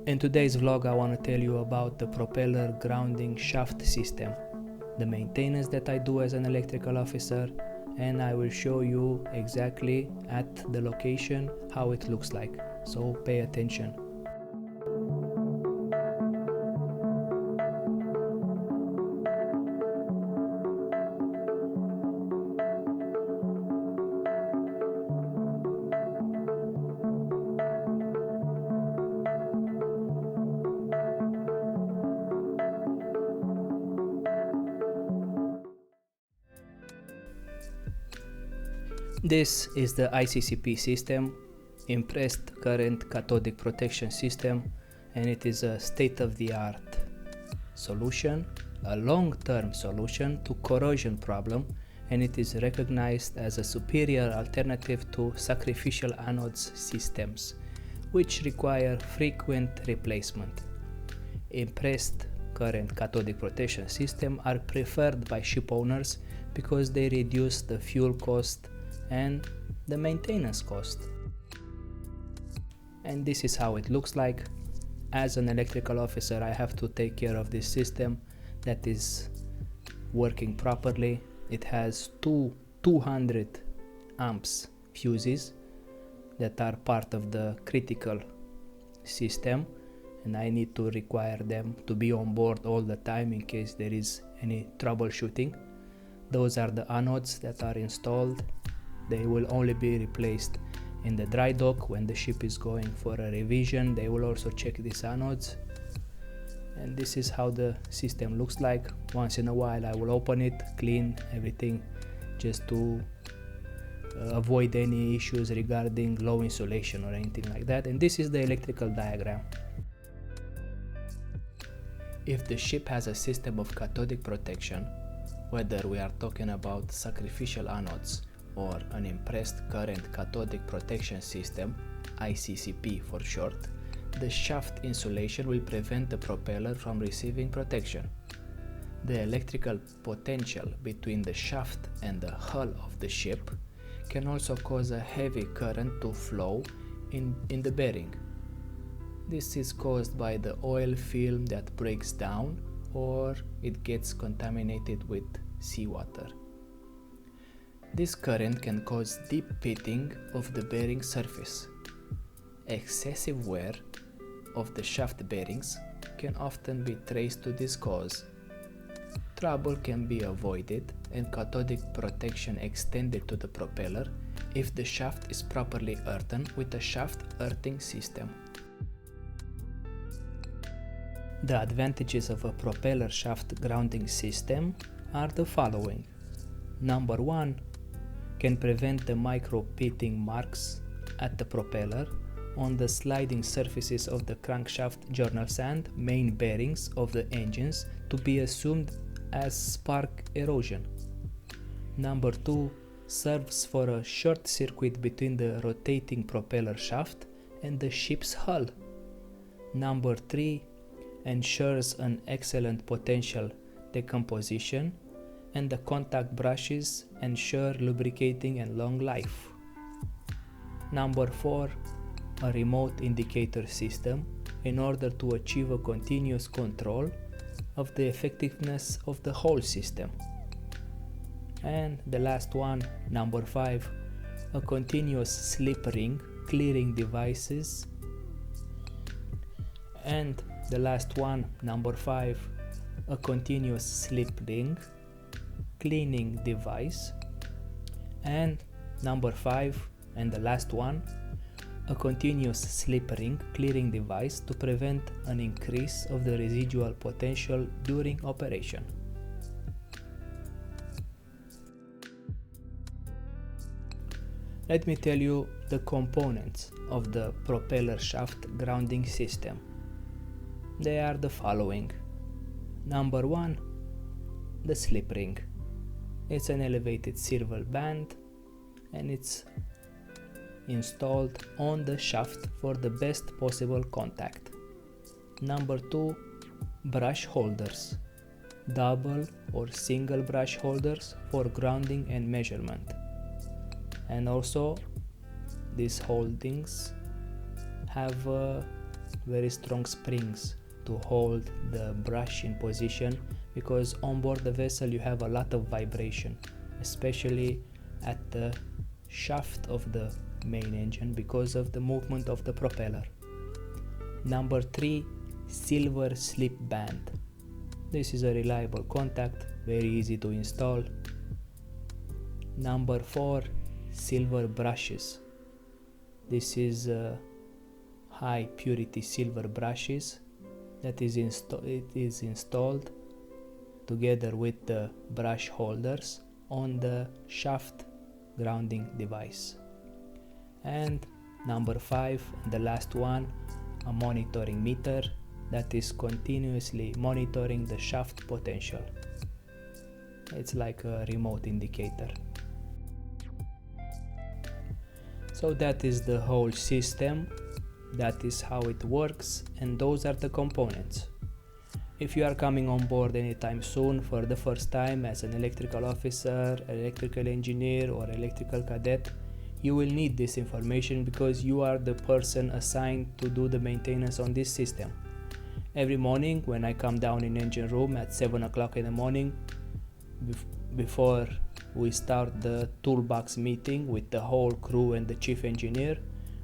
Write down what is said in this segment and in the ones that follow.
In today's vlog I want to tell you about the propeller grounding shaft system, the maintenance that I do as an electrical officer, and I will show you exactly at the location how it looks like, so pay attention. This is the ICCP system, Impressed Current Cathodic Protection System, and it is a state-of-the-art solution, a long-term solution to corrosion problem, and it is recognized as a superior alternative to sacrificial anodes systems, which require frequent replacement. Impressed current cathodic protection system are preferred by ship owners because they reduce the fuel cost and the maintenance cost. And this is how it looks like. As an electrical officer, I have to take care of this system that is working properly. It has two 200 amps fuses that are part of the critical system, and I need to require them to be on board all the time in case there is any troubleshooting. Those are the anodes that are installed. They will only be replaced in the dry dock when the ship is going for a revision. They will also check these anodes, and this is how the system looks like. Once in a while I will open it, clean everything, just to avoid any issues regarding low insulation or anything like that. And this is the electrical diagram. If the ship has a system of cathodic protection, whether we are talking about sacrificial anodes or an impressed current cathodic protection system, ICCP for short, the shaft insulation will prevent the propeller from receiving protection. The electrical potential between the shaft and the hull of the ship can also cause a heavy current to flow in the bearing. This is caused by the oil film that breaks down, or it gets contaminated with seawater. This current can cause deep pitting of the bearing surface. Excessive wear of the shaft bearings can often be traced to this cause. Trouble can be avoided and cathodic protection extended to the propeller if the shaft is properly earthen with a shaft earthing system. The advantages of a propeller shaft grounding system are the following. Number 1, can prevent the micro pitting marks at the propeller on the sliding surfaces of the crankshaft journal sand main bearings of the engines to be assumed as spark erosion. Number 2, serves for a short circuit between the rotating propeller shaft and the ship's hull. Number 3, ensures an excellent potential decomposition, and the contact brushes ensure lubricating and long life. Number 4, a remote indicator system in order to achieve a continuous control of the effectiveness of the whole system. And the last one, number 5, a continuous slip ring clearing devices. And the last one, number 5, a continuous slip ring cleaning device. And number 5, and the last one, a continuous slip ring clearing device to prevent an increase of the residual potential during operation. Let me tell you the components of the propeller shaft grounding system. They are the following. Number 1, the slip ring. It's an elevated serval band and it's installed on the shaft for the best possible contact. Number 2, brush holders. Double or single brush holders for grounding and measurement. And also these holdings have very strong springs to hold the brush in position, because on board the vessel you have a lot of vibration, especially at the shaft of the main engine because of the movement of the propeller. Number 3, silver slip band. This is a reliable contact, very easy to install. Number 4, silver brushes. This is high purity silver brushes that is installed together with the brush holders on the shaft grounding device. And number 5, the last one, a monitoring meter that is continuously monitoring the shaft potential. It's like a remote indicator. So that is the whole system, that is how it works, and those are the components. If you are coming on board anytime soon for the first time as an electrical officer, electrical engineer or electrical cadet, you will need this information because you are the person assigned to do the maintenance on this system. Every morning when I come down in engine room at 7 o'clock in the morning, before we start the toolbox meeting with the whole crew and the chief engineer,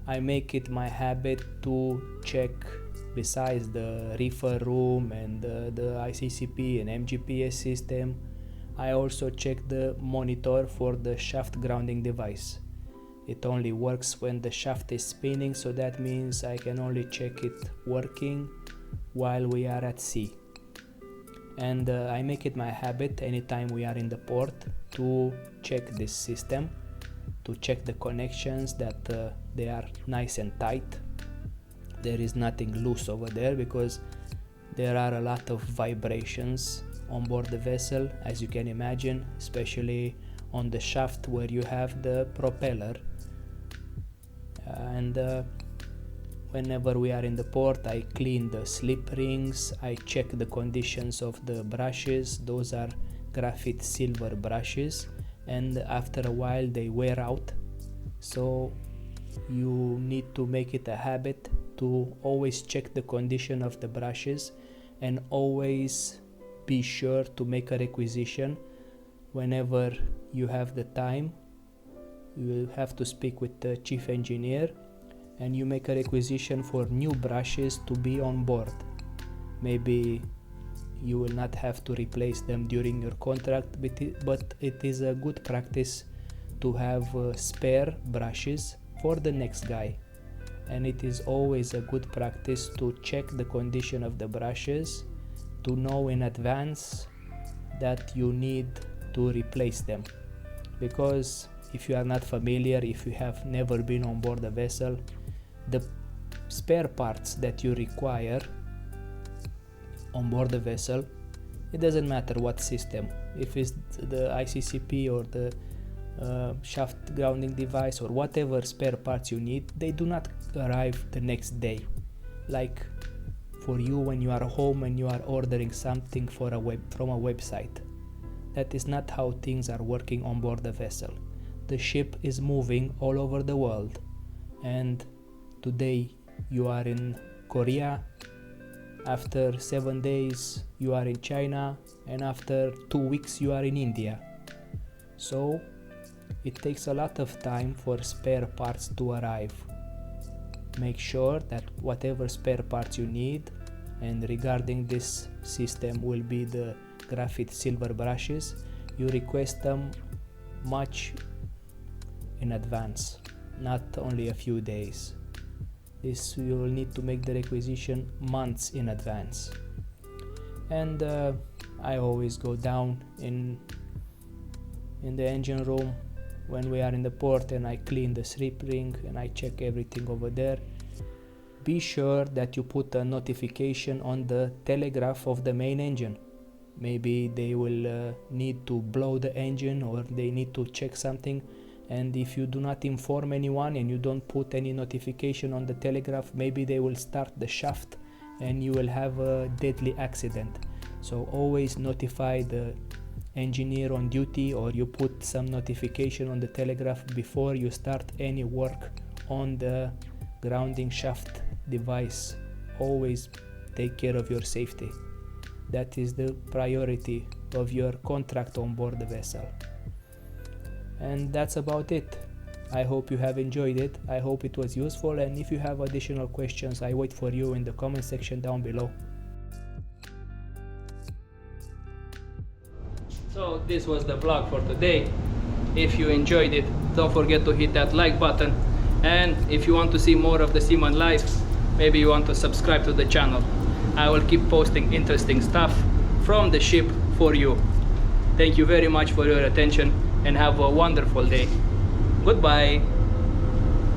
I make it my habit to check, besides the reefer room and the ICCP and MGPS system, I also check the monitor for the shaft grounding device. It only works when the shaft is spinning, so that means I can only check it working while we are at sea. And I make it my habit anytime we are in the port to check this system, to check the connections that they are nice and tight. There is nothing loose over there, because there are a lot of vibrations on board the vessel, as you can imagine, especially on the shaft where you have the propeller. Whenever we are in the port, I clean the slip rings, I check the conditions of the brushes. Those are graphite silver brushes, and after a while they wear out, so you need to make it a habit to always check the condition of the brushes, and always be sure to make a requisition whenever you have the time. You will have to speak with the chief engineer and you make a requisition for new brushes to be on board. Maybe you will not have to replace them during your contract, but it is a good practice to have spare brushes for the next guy. And it is always a good practice to check the condition of the brushes, to know in advance that you need to replace them. Because if you are not familiar, if you have never been on board a vessel, the spare parts that you require on board the vessel, it doesn't matter what system, if it's the ICCP or the shaft grounding device or whatever spare parts you need, they do not arrive the next day. Like for you when you are home and you are ordering something from a website. That is not how things are working on board the vessel. The ship is moving all over the world, and today you are in Korea, after 7 days you are in China, and after 2 weeks you are in India. So it takes a lot of time for spare parts to arrive. Make sure that whatever spare parts you need, and regarding this system will be the graphite silver brushes, you request them much in advance, not only a few days. This you will need to make the requisition months in advance. And I always go down in the engine room when we are in the port, and I clean the slip ring and I check everything over there. Be sure that you put a notification on the telegraph of the main engine. Maybe they will need to blow the engine, or they need to check something, and if you do not inform anyone and you don't put any notification on the telegraph, maybe they will start the shaft and you will have a deadly accident. So always notify the engineer on duty, or you put some notification on the telegraph before you start any work on the grounding shaft device always take care of your safety. That is the priority of your contract on board the vessel. And that's about it. I hope you have enjoyed it. I hope it was useful, and if you have additional questions, I wait for you in the comment section down below. So this was the vlog for today. If you enjoyed it, don't forget to hit that like button, and if you want to see more of the Seaman life, maybe you want to subscribe to the channel. I will keep posting interesting stuff from the ship for you. Thank you very much for your attention, and have a wonderful day. Goodbye.